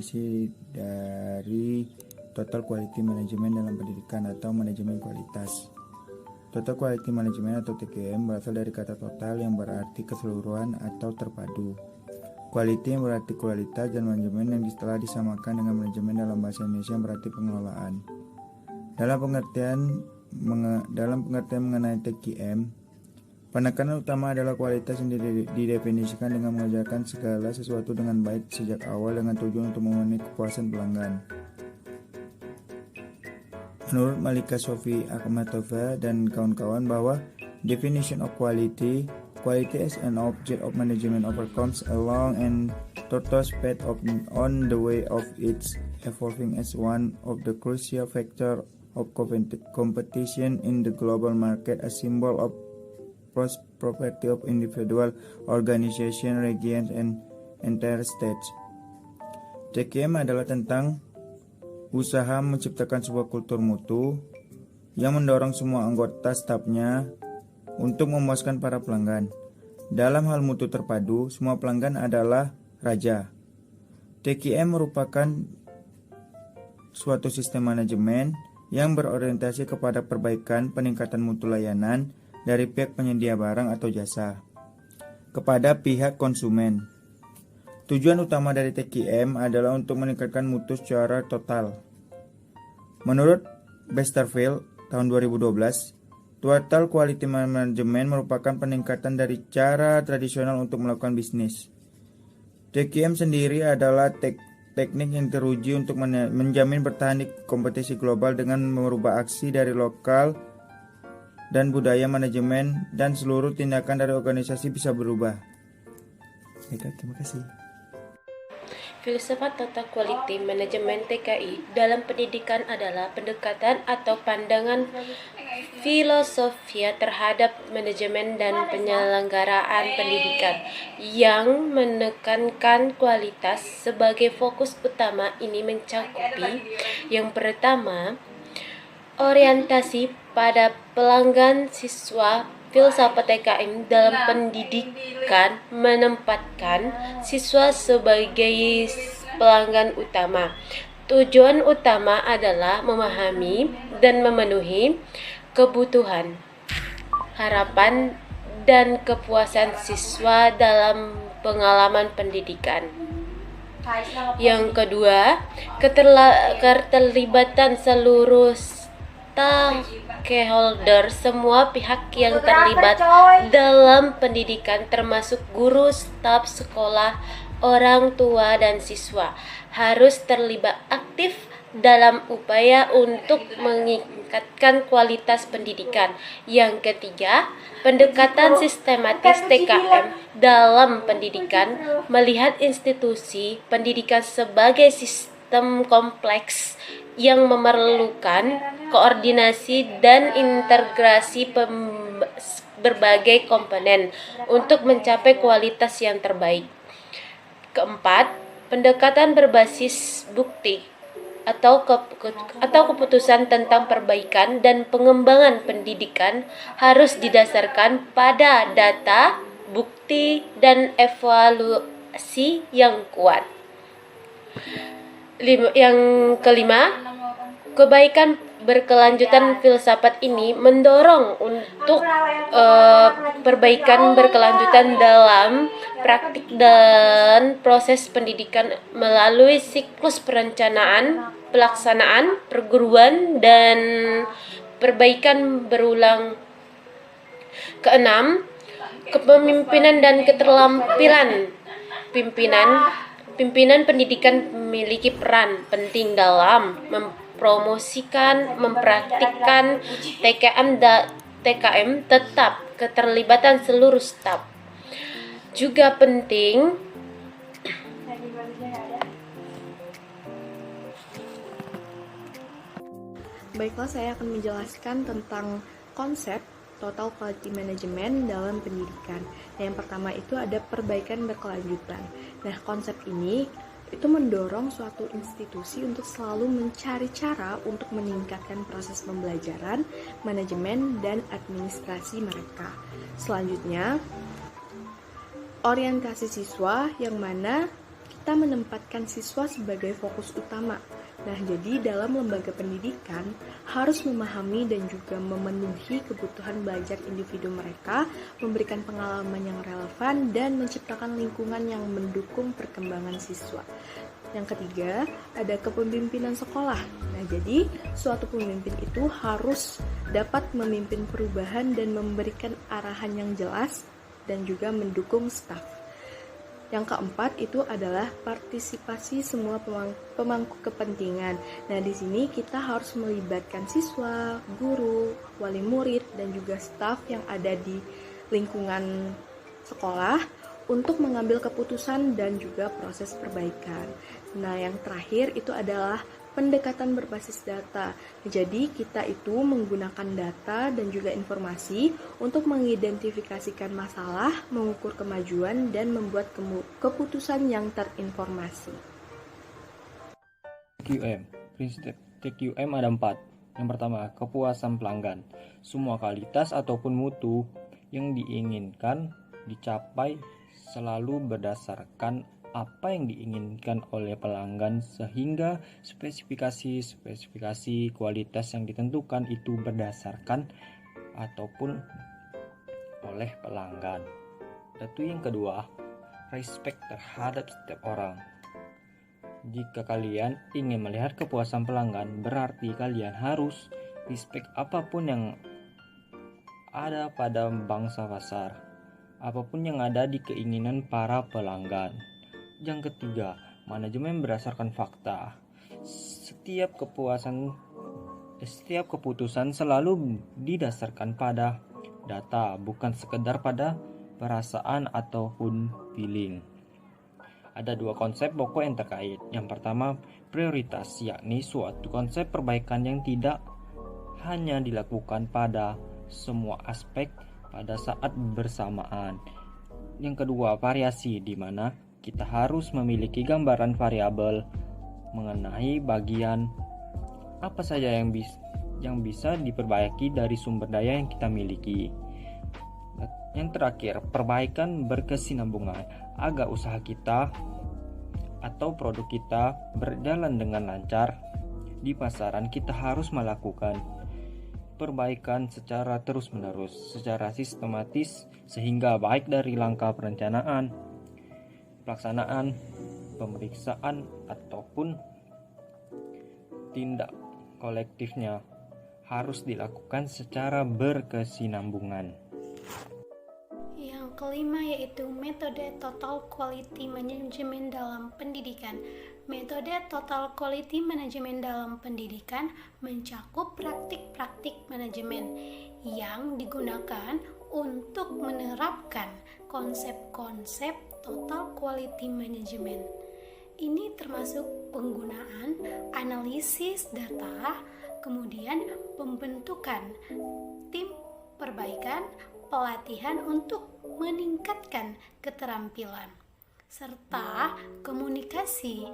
definisi dari Total Quality Management dalam pendidikan atau manajemen kualitas. Total Quality Management atau TQM berasal dari kata total yang berarti keseluruhan atau terpadu. Quality yang berarti kualitas dan manajemen yang telah disamakan dengan manajemen dalam bahasa Indonesia yang berarti pengelolaan. Dalam pengertian mengenai TQM, penekanan utama adalah kualitas yang didefinisikan dengan mengerjakan segala sesuatu dengan baik sejak awal dengan tujuan untuk memenuhi kepuasan pelanggan. Menurut Malika Sofi Akhmatova dan kawan-kawan bahwa definition of quality as an object of management overcomes a long and tortuous path on the way of its evolving as one of the crucial factors of competition in the global market, a symbol of property of individual, organization, regions, and entire states. TQM adalah tentang usaha menciptakan sebuah kultur mutu yang mendorong semua anggota stafnya untuk memuaskan para pelanggan. Dalam hal mutu terpadu, semua pelanggan adalah raja. TQM merupakan suatu sistem manajemen yang berorientasi kepada perbaikan peningkatan mutu layanan dari pihak penyedia barang atau jasa kepada pihak konsumen. Tujuan utama dari TQM adalah untuk meningkatkan mutu secara total. Menurut Besterfield tahun 2012, Total Quality Management merupakan peningkatan dari cara tradisional untuk melakukan bisnis. TQM sendiri adalah teknik yang teruji untuk menjamin bertahan di kompetisi global dengan merubah aksi dari lokal dan budaya manajemen dan seluruh tindakan dari organisasi bisa berubah. Baik, terima kasih. Filsafat Total Quality Management TKI dalam pendidikan adalah pendekatan atau pandangan filosofia terhadap manajemen dan penyelenggaraan pendidikan yang menekankan kualitas sebagai fokus utama. Ini mencakupi yang pertama, orientasi pada pelanggan siswa. Filsafat TKM dalam pendidikan menempatkan siswa sebagai pelanggan utama. Tujuan utama adalah memahami dan memenuhi kebutuhan, harapan, dan kepuasan siswa dalam pengalaman pendidikan. Yang kedua, keterlibatan seluruh stakeholder, semua pihak yang terlibat dalam pendidikan termasuk guru, staf sekolah, orang tua, dan siswa harus terlibat aktif dalam upaya untuk meningkatkan kualitas pendidikan. Yang ketiga, pendekatan sistematis TKM dalam pendidikan melihat institusi pendidikan sebagai sistem kompleks yang memerlukan koordinasi dan integrasi berbagai komponen untuk mencapai kualitas yang terbaik. Keempat, pendekatan berbasis bukti atau keputusan tentang perbaikan dan pengembangan pendidikan harus didasarkan pada data, bukti, dan evaluasi yang kuat. Yang kelima, kebaikan berkelanjutan. Filsafat ini mendorong untuk perbaikan berkelanjutan dalam praktik dan proses pendidikan melalui siklus perencanaan, pelaksanaan, perguruan, dan perbaikan berulang. Keenam, kepemimpinan dan keterampilan pimpinan pendidikan memiliki peran penting dalam mempromosikan, mempraktikkan TKM tetap keterlibatan seluruh staf juga penting. Baiklah, saya akan menjelaskan tentang konsep Total Quality Management dalam pendidikan. Yang pertama itu ada perbaikan berkelanjutan. Nah, konsep ini itu mendorong suatu institusi untuk selalu mencari cara untuk meningkatkan proses pembelajaran, manajemen, dan administrasi mereka. Selanjutnya, orientasi siswa yang mana kita menempatkan siswa sebagai fokus utama. Nah, jadi dalam lembaga pendidikan harus memahami dan juga memenuhi kebutuhan belajar individu mereka, memberikan pengalaman yang relevan, dan menciptakan lingkungan yang mendukung perkembangan siswa. Yang ketiga, ada kepemimpinan sekolah. Nah, jadi suatu pemimpin itu harus dapat memimpin perubahan dan memberikan arahan yang jelas dan juga mendukung staf. Yang keempat itu adalah partisipasi semua pemangku kepentingan. Nah, di sini kita harus melibatkan siswa, guru, wali murid, dan juga staf yang ada di lingkungan sekolah untuk mengambil keputusan dan juga proses perbaikan. Nah, yang terakhir itu adalah pendekatan berbasis data. Jadi, kita itu menggunakan data dan juga informasi untuk mengidentifikasikan masalah, mengukur kemajuan, dan membuat keputusan yang terinformasi. TQM. Prinsip TQM ada 4. Yang pertama, kepuasan pelanggan. Semua kualitas ataupun mutu yang diinginkan dicapai selalu berdasarkan apa yang diinginkan oleh pelanggan, sehingga spesifikasi kualitas yang ditentukan itu berdasarkan ataupun oleh pelanggan. Lalu yang kedua, respect terhadap setiap orang. Jika kalian ingin melihat kepuasan pelanggan, berarti kalian harus respect apapun yang ada pada bangsa pasar, apapun yang ada di keinginan para pelanggan. Yang ketiga, manajemen berdasarkan fakta. Setiap keputusan selalu didasarkan pada data, bukan sekedar pada perasaan ataupun feeling. Ada 2 konsep pokok yang terkait. Yang pertama, prioritas, yakni suatu konsep perbaikan yang tidak hanya dilakukan pada semua aspek pada saat bersamaan. Yang kedua, variasi, di mana kita harus memiliki gambaran variabel mengenai bagian apa saja yang bisa diperbaiki dari sumber daya yang kita miliki. Yang terakhir, perbaikan berkesinambungan. Agar usaha kita atau produk kita berjalan dengan lancar di pasaran, kita harus melakukan perbaikan secara terus-menerus, secara sistematis, sehingga baik dari langkah perencanaan, pelaksanaan, pemeriksaan, ataupun tindak kolektifnya harus dilakukan secara berkesinambungan. Yang kelima yaitu metode Total Quality Management dalam pendidikan. Metode Total Quality Management dalam pendidikan mencakup praktik-praktik manajemen yang digunakan untuk menerapkan konsep-konsep Total Quality Management. Ini termasuk penggunaan analisis data, kemudian pembentukan tim perbaikan, pelatihan untuk meningkatkan keterampilan, serta komunikasi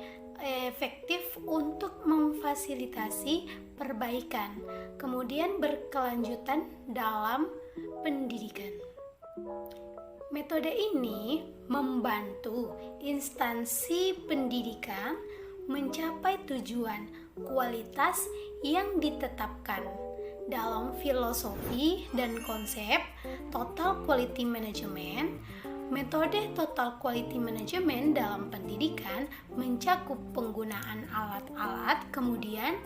efektif untuk memfasilitasi perbaikan, kemudian berkelanjutan dalam pendidikan. Metode ini membantu instansi pendidikan mencapai tujuan kualitas yang ditetapkan dalam filosofi dan konsep Total Quality Management. Metode Total Quality Management dalam pendidikan mencakup penggunaan alat-alat, kemudian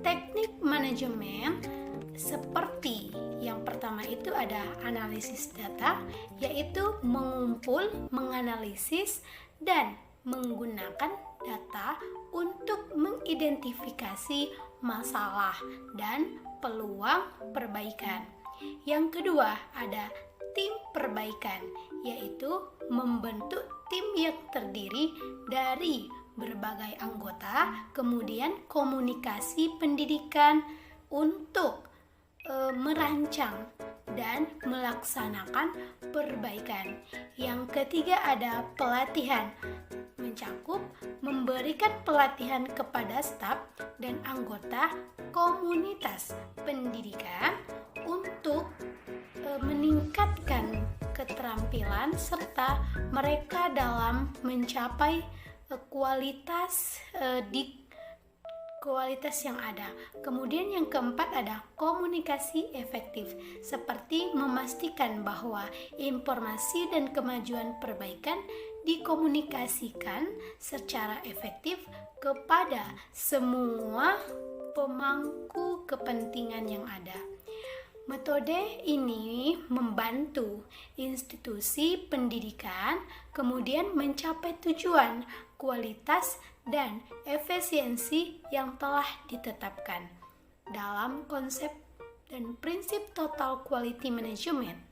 teknik manajemen seperti yang pertama itu ada analisis data, yaitu mengumpul, menganalisis, dan menggunakan data untuk mengidentifikasi masalah dan peluang perbaikan. Yang kedua ada tim perbaikan, yaitu membentuk tim yang terdiri dari berbagai anggota, kemudian komunikasi pendidikan untuk merancang dan melaksanakan perbaikan. Yang ketiga ada pelatihan, mencakup memberikan pelatihan kepada staf dan anggota komunitas pendidikan untuk meningkatkan keterampilan serta mereka dalam mencapai kualitas yang ada. Kemudian yang keempat ada komunikasi efektif, seperti memastikan bahwa informasi dan kemajuan perbaikan dikomunikasikan secara efektif kepada semua pemangku kepentingan yang ada. Metode ini membantu institusi pendidikan kemudian mencapai tujuan, kualitas, dan efisiensi yang telah ditetapkan dalam konsep dan prinsip total quality management.